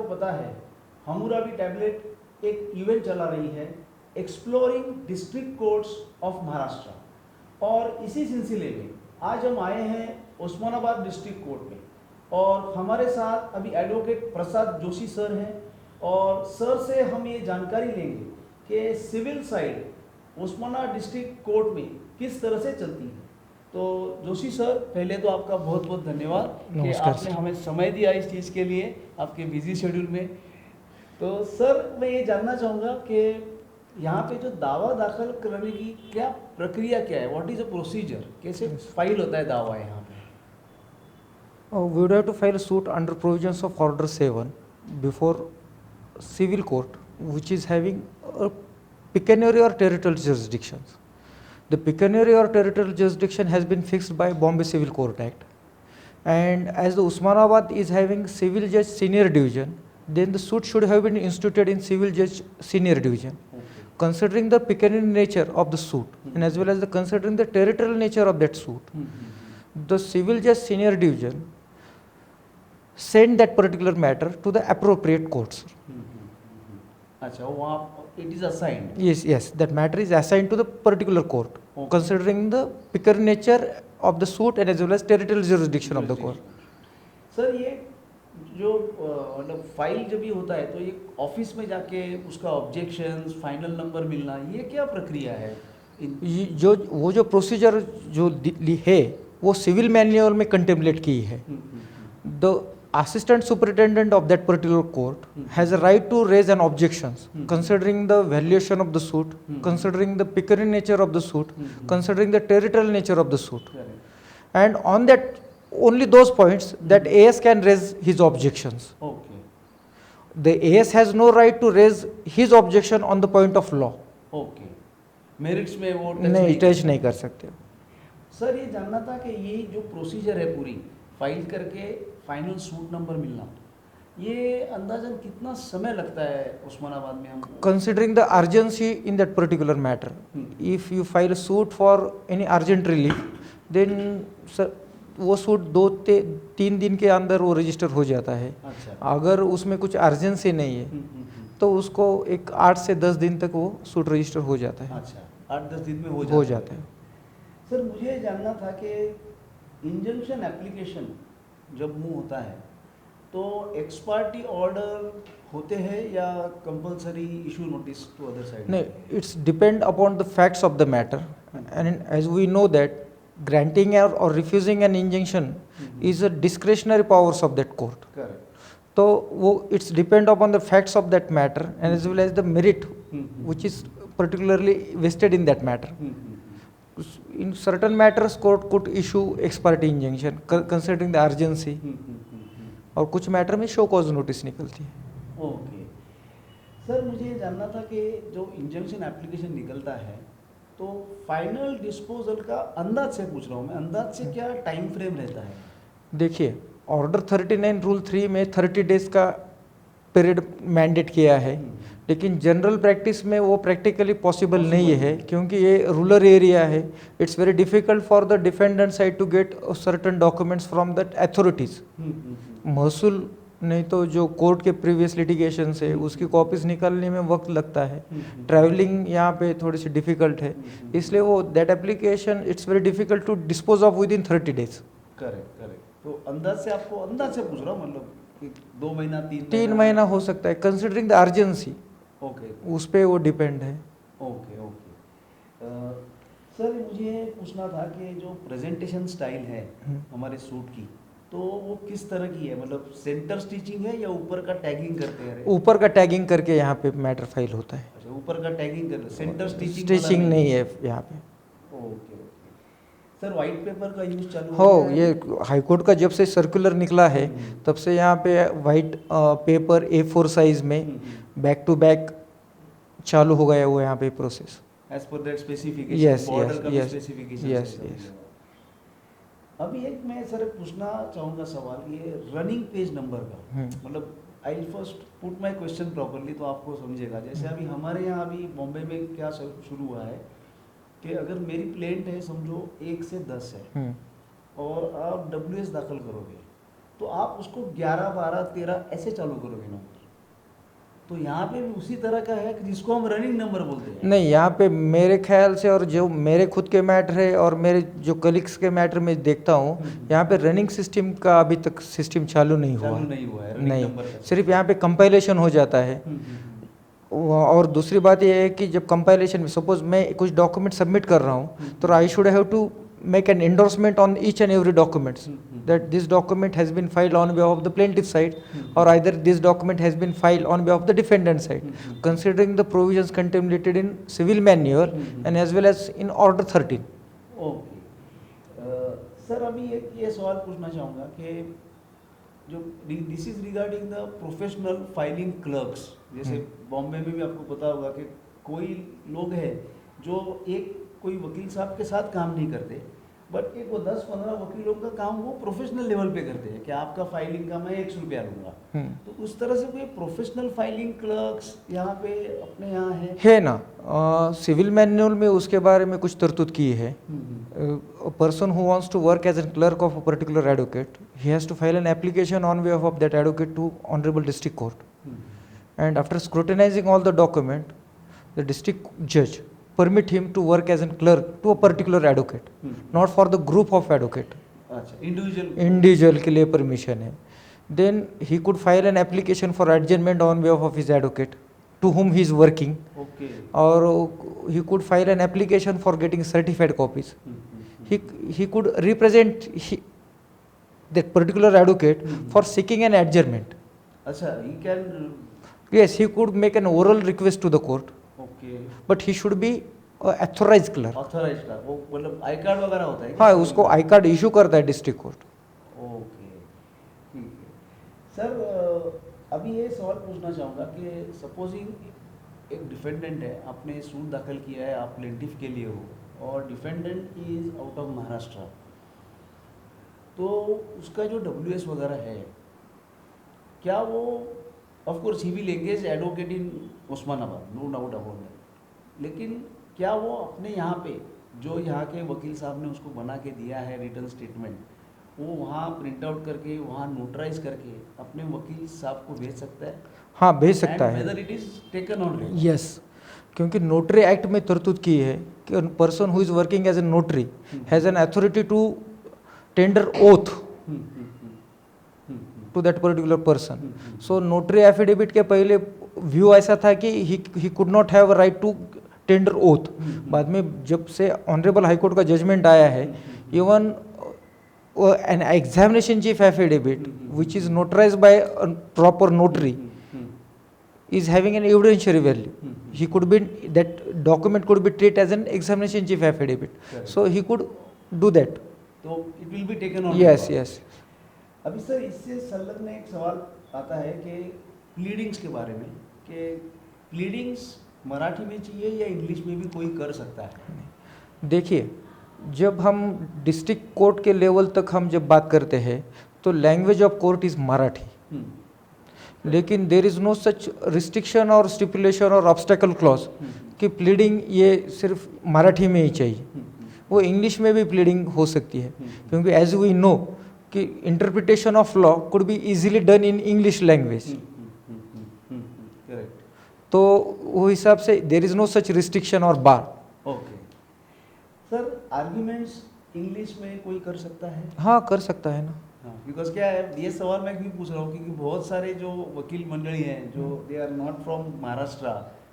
पता है हमूराबी टैबलेट एक इवेंट चला रही है exploring district courts of Maharashtra, और इसी सिलसिले में आज हम आए हैं उस्मानाबाद डिस्ट्रिक्ट कोर्ट में, और हमारे साथ अभी एडवोकेट प्रसाद जोशी सर हैं, और सर से हम ये जानकारी लेंगे कि civil side Osmanabad district court में किस तरह से चलती है। तो जोशी सर, पहले तो आपका बहुत बहुत धन्यवाद कि आपने हमें समय दिया इस चीज़ के लिए आपके बिजी शेड्यूल में। तो सर, मैं ये जानना चाहूँगा कि यहाँ पे जो दावा दाखिल करने की क्या प्रक्रिया क्या है, व्हाट इज़ अ प्रोसीजर, कैसे फाइल होता है दावा यहाँ पे? We would have to file a suit under provisions of Order 7 before civil court, which is having a pecuniary or territorial jurisdictions. The pecuniary or territorial jurisdiction has been fixed by Bombay Civil Court Act, and as the Usmanabad is having civil judge senior division, then the suit should have been instituted in civil judge senior division. Considering the pecuniary nature of the suit and as well as the considering the territorial nature of that suit, the civil judge senior division send that particular matter to the appropriate courts. अच्छा, वहाँ it is assigned. Yes, that matter is assigned to the particular court, considering the pecuniary nature of the suit and as well as territorial jurisdiction of the court. Sir, ये जो मतलब file जब भी होता है तो ये ऑफिस में जाके उसका ऑब्जेक्शंस, फाइनल नंबर मिलना, ये क्या प्रक्रिया है? वो जो प्रोसीजर जो है वो सिविल मैन्युअल में कंटेम्पलेट की है. The assistant superintendent of that particular court has a right to raise an objections considering the valuation of the suit, considering the pecuniary nature of the suit, considering the territorial nature of the suit. And on that, only those points that AS can raise his objections. Okay. The AS has no right to raise his objection on the point of law. Okay. Merits में वो नहीं touch नहीं कर सकते. Sir, ये जानना था कि ये जो प्रोसीजर है पूरी फाइल करके फाइनल सूट नंबर मिलना, ये अंदाजन कितना समय लगता है उस्मानाबाद में? हम considering the urgency in that particular matter, if you file suit for any urgent relief, then वो सूट 2-3 दिन के अंदर वो रजिस्टर हो जाता है. अच्छा. अगर उसमें कुछ अर्जेंसी नहीं है तो उसको एक 8 से 10 दिन तक वो सूट रजिस्टर हो जाता है. अच्छा, 8-10 दिन में हो जाता है. सर, मुझे जानना था कि इंजंक्शन एप्लीकेशन जब मूव होता है तो एक्सपार्टी ऑर्डर होते हैं या compulsory issue notice to other side? नहीं, it's depend upon the facts of the matter, and as we know that granting or refusing an injunction is a discretionary powers of that court. Correct. तो वो it's depend upon the facts of that matter and as well as the merit which is particularly vested in that matter. In certain matters court could issue ex parte injunction considering the urgency, और कुछ matter में show cause notice निकलती है. Okay. Sir, मुझे जानना था कि जो इंजंक्शन एप्लीकेशन निकलता है तो फाइनल डिस्पोजल का अंदाज से पूछ रहा हूँ मैं, अंदाज से क्या टाइम फ्रेम रहता है? देखिए, ऑर्डर 39 रूल 3 में 30 डेज का पीरियड मैंडेट किया है, लेकिन जनरल प्रैक्टिस में वो प्रैक्टिकली पॉसिबल नहीं है क्योंकि ये रूरल एरिया है. It's very difficult for the defendant side to get certain documents from that authorities. महसूल नहीं तो जो कोर्ट के प्रीवियस लिटिगेशन है उसकी कॉपीज निकालने में वक्त लगता है. ट्रैवलिंग यहाँ पे थोड़ी सी डिफिकल्ट है, इसलिए वो that application it's very difficult to dispose of within 30 days. Correct. तो अंदाज से आपको अंदाज से पूछ रहा हूँ, मतलब 2 महीना 3 महीना हो सकता है कंसिडरिंग द अर्जेंसी. ओके. उस पर वो डिपेंड है. ओके. सर, मुझे पूछना था कि जो प्रेजेंटेशन स्टाइल है हमारे सूट की, तो वो किस तरह की है? मतलब सेंटर स्टिचिंग है या ऊपर का टैगिंग करते हैं? ऊपर का टैगिंग करके यहाँ पे मैटर फाइल होता है. अच्छा, ऊपर का टैगिंग कर, सेंटर स्टिचिंग नहीं है यहाँ पे. ओके. सर, वाइट पेपर का यूज चालू हो, ये हाईकोर्ट का जब से सर्कुलर निकला है तब से यहाँ पे वाइट पेपर A4 साइज में बैक टू बैक चालू हो गया वो यहाँ पे process. As per that specification. Yes. अभी एक मैं सर पूछना चाहूँगा सवाल, ये रनिंग पेज नंबर का, मतलब I will first put my question properly तो आपको समझेगा. जैसे अभी हमारे यहाँ अभी बॉम्बे में क्या शुरू हुआ है कि अगर मेरी प्लेंट है समझो 1 से 10 है और आप WS दाखिल करोगे तो आप उसको 11, 12, 13 ऐसे चालू करोगे नंबर. तो यहाँ पे भी उसी तरह का है कि जिसको हम रनिंग नंबर बोलते हैं। नहीं, यहाँ पे मेरे ख्याल से, और जो मेरे खुद के मैटर है और मेरे जो कलीग्स के मैटर में देखता हूँ, यहाँ पे रनिंग सिस्टम का अभी तक सिस्टम चालू नहीं हुआ। चालू नहीं हुआ है रनिंग नहीं, नंबर का। सिर्फ यहाँ पे कंपाइलेशन हो जाता है। और दूसरी बात ये है कि जब कंपाइलेशन में सपोज मैं कुछ डॉक्यूमेंट सबमिट कर रहा हूँ, तो I should have to make an endorsement on each and every documents that this document has been filed on behalf of the plaintiff side, or either this document has been filed on behalf of the defendant side, considering the provisions contemplated in civil manual and as well as in order 13. Okay sir, अभी एक ये सवाल पूछना चाहूँगा कि जो this is regarding the professional filing clerks, जैसे बॉम्बे में भी आपको पता होगा कि कोई लोग हैं जो एक कोई वकील साहब के साथ काम नहीं करते, बट एक वो 10-15 वकीलों का काम वो प्रोफेशनल लेवल पे करते हैं कि आपका फाइलिंग का मैं 100 रुपया लूँगा। तो उस तरह से कोई प्रोफेशनल फाइलिंग क्लर्क्स यहाँ पे अपने यहाँ है ना? सिविल मैनुअल में उसके बारे में कुछ तरतूद की है। Person who wants to work as an clerk of a particular advocate, he has to file an application on behalf of that advocate to honourable district court, and after scrutinizing all the document, the district जज permit him to work as a clerk to a particular advocate, not for the group of advocate. अच्छा, individual के लिए permission है. Then he could file an application for adjournment on behalf of his advocate to whom he is working. Okay. Or he could file an application for getting certified copies. He could represent that particular advocate for seeking an adjournment. अच्छा, he can. Yes, he could make an oral request to the court. Okay. But he should be authorize clerk. Authorize clerk, वो मतलब I card वगैरह होता है? हाँ, उसको I card issue करता है डिस्ट्रिक्ट कोर्ट। ओके, ठीक है सर। अभी ये सवाल पूछना चाहूँगा कि सपोजिंग एक डिफेंडेंट है, आपने सूट दाखिल किया है, आप प्लेंटिफ के लिए हो और defendant is out of Maharashtra, तो उसका जो WS वगैरह है, क्या वो of course he will engage advocate in Osmanabad, no doubt about that, लेकिन क्या वो अपने यहाँ पे जो यहाँ के वकील साहब ने उसको बना के दिया है रिटर्न स्टेटमेंट, वो वहाँ प्रिंट आउट करके वहाँ नोटराइज करके अपने वकील साहब को भेज सकता है? हाँ, भेज सकता है। Whether it is taken on record? Yes, क्योंकि नोटरी एक्ट में तरतूद की है कि person who is working as a notary has an authority to tender oath to that particular person. So notary affidavit के पहले व्यू ऐसा था कि he could not have a right to tender oath. बाद में जब से ऑनरेबल हाई कोर्ट का जजमेंट आया है, even an examination chief affidavit which is notarised by proper notary is having an evidentiary value. He could be, that document could be treated as an examination chief affidavit. Correct. So he could do that. तो it will be taken on Yes, record. yes. अभी sir इससे संलग्न एक सवाल आता है कि pleadings के बारे में, कि प्लीडिंग्स मराठी में चाहिए या इंग्लिश में भी कोई कर सकता है? देखिए, जब हम डिस्ट्रिक्ट कोर्ट के लेवल तक हम जब बात करते हैं तो language of court is Marathi, लेकिन there is no such restriction और स्टिपुलेशन और ऑब्स्टेकल क्लॉज कि प्लीडिंग ये सिर्फ मराठी में ही चाहिए। वो इंग्लिश में भी प्लीडिंग हो सकती है, क्योंकि एज वी नो कि interpretation of law could be easily done in English language. तो वो हिसाब से there is no such restriction और bar. Okay sir, arguments English में कोई कर सकता है? हाँ, कर सकता है ना। बिकॉज क्या है, ये सवाल मैं क्यों पूछ रहा हूँ, क्योंकि बहुत सारे जो वकील मंडली हैं जो they are not from Maharashtra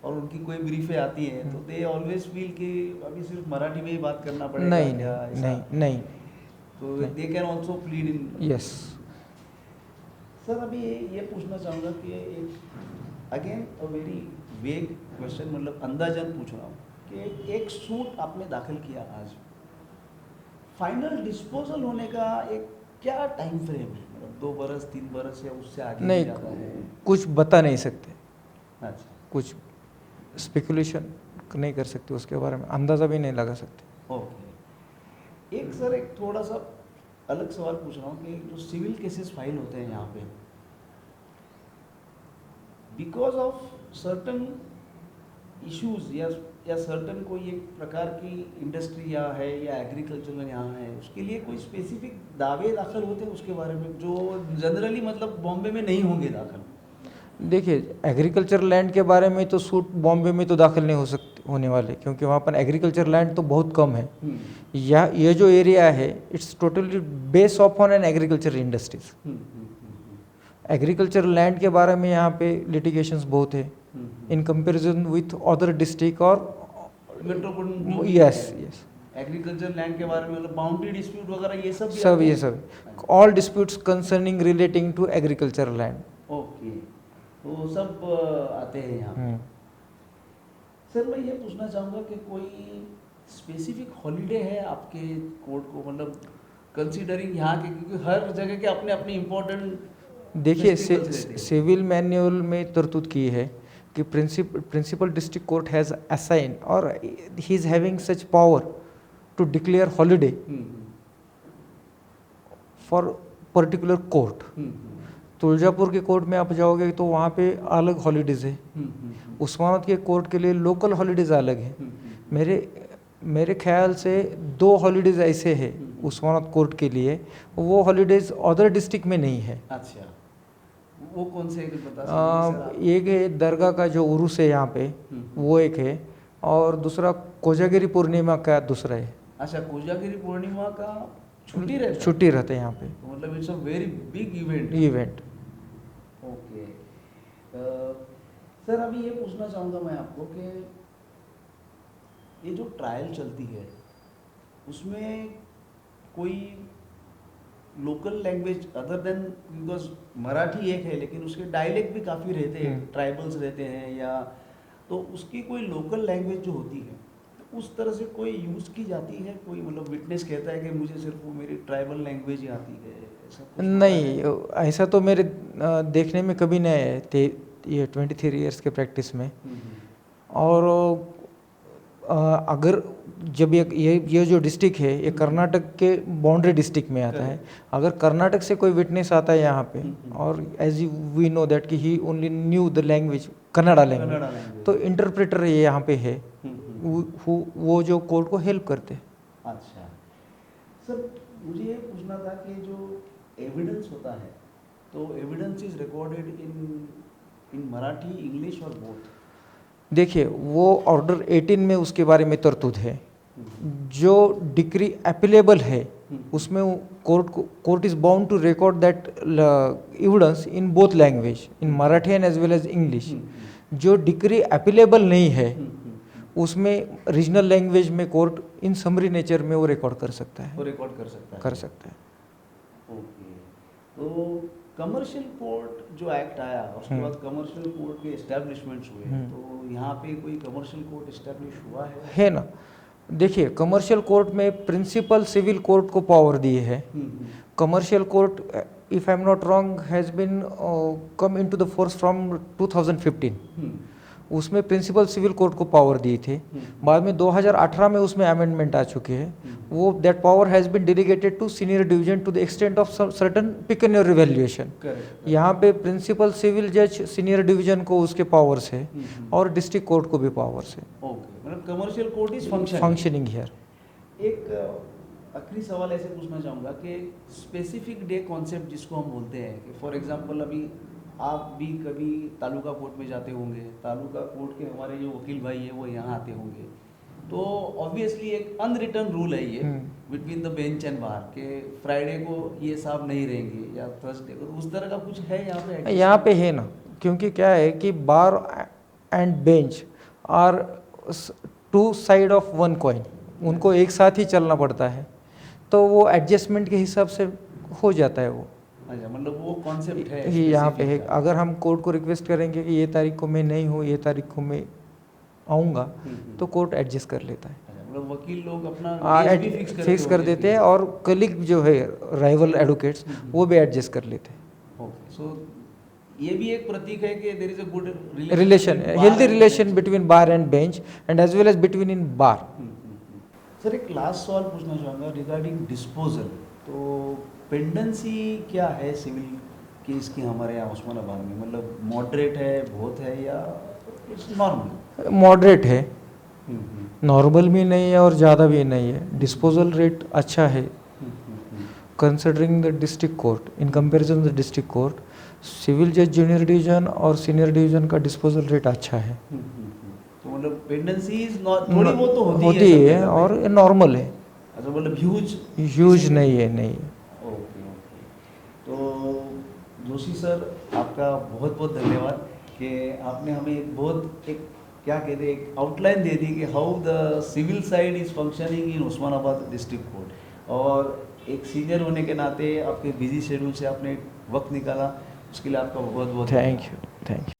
और उनकी कोई ब्रीफें आती हैं, तो दे ऑलवेज फील कि अभी सिर्फ मराठी में ही बात करना पड़ेगा। नहीं क्या नहीं नहीं, तो they can also plead in. Yes sir, अभी ये पूछना चाहूँगा कि एक again a very vague question, मतलब अंदाजन पूछ रहा हूँ कि एक सूट आपने दाखिल किया आज, फाइनल डिस्पोजल होने का एक क्या टाइम फ्रेम है? मतलब 2 बरस 3 बरस या उससे आगे नहीं, जाता है? कुछ बता नहीं सकते। अच्छा, कुछ स्पेकुलेशन नहीं कर सकते उसके बारे में, अंदाज़ा भी नहीं लगा सकते। ओके। एक सर, एक थोड़ा सा अलग सवाल पूछ रहा हूँ कि जो सिविल केसेस फाइल होते हैं यहाँ पे, बिकॉज ऑफ सर्टन इश्यूज या सर्टन कोई एक प्रकार की इंडस्ट्री या है या एग्रीकल्चर में यहाँ है, उसके लिए कोई स्पेसिफिक दावे दाखिल होते हैं उसके बारे में, जो जनरली मतलब बॉम्बे में नहीं होंगे दाखिल? देखिए एग्रीकल्चर लैंड के बारे में तो सूट बॉम्बे में तो दाखिल नहीं होने वाले, क्योंकि वहाँ पर एग्रीकल्चर लैंड तो बहुत कम है। ये जो एरिया है it's totally base on an agriculture industries. Agriculture land के बारे में यहाँ पे लिटिगेशंस बहुत है in comparison with other district और metropolitan. Yes yes, agriculture land के बारे में मतलब बाउंड्री डिस्प्यूट वगैरह ये सब भी सब आते ये हैं? सब all disputes concerning relating to agriculture land. Okay, तो सब आते हैं यहाँ पे। हम्म। सर मैं ये पूछना चाहूँगा कि कोई स्पेसिफिक हॉलीडे है आपके कोर्ट को, मतलब कंसीडरिंग यहाँ के, क्योंकि हर जगह के अपने अपने इम्पोर्टेंट। देखिए सिविल मैनुअल में तरतूद की है कि principal district court has assign और he is having such power to declare holiday for particular court. Tuljapur के कोर्ट में आप जाओगे तो वहाँ पे अलग हॉलीडेज है, उस्मानाबाद के कोर्ट के लिए लोकल हॉलीडेज अलग है। मेरे ख्याल से 2 हॉलीडेज ऐसे हैं उस्मानाबाद कोर्ट के लिए, वो हॉलीडेज अदर डिस्ट्रिक्ट में नहीं है। अच्छा, वो कौन से बता सकते हैं? एक है दरगाह का जो उरूस है यहाँ पे, वो एक है, और दूसरा कोजागिरी पूर्णिमा का दूसरा है। अच्छा, कोजागिरी पूर्णिमा का छुट्टी रहते हैं यहाँ पे, मतलब it's a very big event. Okay sir, अभी ये पूछना चाहूँगा मैं आपको कि ये जो ट्रायल चलती है उसमें कोई local language other than, because Marathi एक है लेकिन उसके डायलेक्ट भी काफ़ी रहते हैं, ट्राइबल्स रहते हैं, या तो उसकी कोई लोकल लैंग्वेज जो होती है तो उस तरह से कोई यूज़ की जाती है? कोई मतलब विटनेस कहता है कि मुझे सिर्फ वो मेरी ट्राइबल लैंग्वेज ही आती है, ऐसा कुछ? नहीं, ऐसा तो मेरे देखने में कभी नहीं है ये 23 इयर्स के प्रैक्टिस में। और अगर जब ये जो डिस्ट्रिक्ट है ये कर्नाटक के बाउंड्री डिस्ट्रिक्ट में आता है, अगर कर्नाटक से कोई विटनेस आता है यहाँ पे और एज वी नो दैट कि he only knew the language Kannada language, तो इंटरप्रेटर ये यहाँ पे है वो जो कोर्ट को हेल्प करते हैं। अच्छा सर, मुझे ये पूछना था कि जो एविडेंस होता है तो evidence is recorded in Marathi, English और बोथ? देखिए वो ऑर्डर 18 में उसके बारे में तरतूद है, जो डिक्री अपीलेबल है उसमें court is bound to record that evidence in both language, in Marathi and as well as English. जो डिक्री अपीलेबल नहीं है उसमें रीजनल लैंग्वेज में कोर्ट इन समरी नेचर में वो रिकॉर्ड कर सकता है, कर सकता है। ओके, तो कमर्शियल कोर्ट जो एक्ट आया उसके बाद कमर्शियल कोर्ट के एस्टैब्लिशमेंट्स हुए, तो यहाँ पे कोई कमर्शियल कोर्ट एस्टैब्लिश हुआ है ना? देखिए कमर्शियल कोर्ट में प्रिंसिपल सिविल कोर्ट को पावर दी है। Commercial court, if I am not wrong, has been come into the force from 2015। उसमें प्रिंसिपल सिविल कोर्ट को पावर दी थी, बाद में 2018 में उसमें अमेंडमेंट आ चुके हैं। वो that power has been delegated to senior division to the extent of certain pecuniary valuation. यहाँ पे प्रिंसिपल सिविल जज सीनियर डिवीजन को उसके पावर्स है और डिस्ट्रिक्ट कोर्ट को भी पावर्स है। मतलब commercial court is functioning here. एक आखिरी सवाल ऐसे पूछना चाहूँगा कि स्पेसिफिक डे कॉन्सेप्ट जिसको हम बोलते हैं कि फॉर एग्जांपल अभी आप भी कभी तालुका कोर्ट में जाते होंगे, तालुका कोर्ट के हमारे जो वकील भाई है वो यहाँ आते होंगे, तो ऑब्वियसली एक अनरिटन रूल है ये बिटवीन द बेंच एंड बार के फ्राइडे को ये साहब नहीं रहेंगे या थर्सडे को, उस तरह का कुछ है यहाँ पे? यहाँ पे है ना, क्योंकि क्या है कि bar and bench are 2 side of 1 coin, उनको एक साथ ही चलना पड़ता है, तो वो एडजस्टमेंट के हिसाब से हो जाता है वो। अच्छा, मतलब वो कॉन्सेप्ट है ही यहाँ पे है। अगर हम कोर्ट को रिक्वेस्ट करेंगे कि ये तारीख को मैं नहीं हूँ, ये तारीख को मैं आऊँगा, तो कोर्ट एडजस्ट कर लेता है। मतलब वकील लोग अपना फिक्स कर देते हैं और कलीग जो है राइवल एडवोकेट्स वो भी एडजस्ट कर लेते हैं। ओके, सो ये भी एक प्रतीक है कि there is a good relation, healthy relation between bar and bench and as well as between in bar. Sir एक लास्ट सवाल पूछना चाहूँगा रिगार्डिंग डिस्पोजल, तो पेंडेंसी क्या है सिविल केस की हमारे यहाँ उस्मानाबाद में? मतलब मॉडरेट है, बहुत है, या इट्स नॉर्मल? मॉडरेट है, नॉर्मल भी नहीं है और ज़्यादा भी नहीं है। डिस्पोजल रेट अच्छा है considering the district court, in comparison the district court civil जज जूनियर डिवीजन और सीनियर डिवीजन का डिस्पोजल रेट अच्छा है, तो मतलब पेंडेंसीज थोड़ी बहुत तो होती होती सब है जगह पे। और नॉर्मल है, अच्छा मतलब ह्यूज यूज नहीं है, नहीं है। Okay okay. तो जोशी सर आपका बहुत बहुत धन्यवाद कि आपने हमें एक बहुत एक क्या कहते हैं एक आउटलाइन दे दी कि how the civil side is functioning in Osmanabad district court, और एक सीनियर होने के नाते आपके बिजी शेड्यूल से आपने वक्त निकाला, उसके लिए आपका बहुत बहुत थैंक यू, थैंक यू।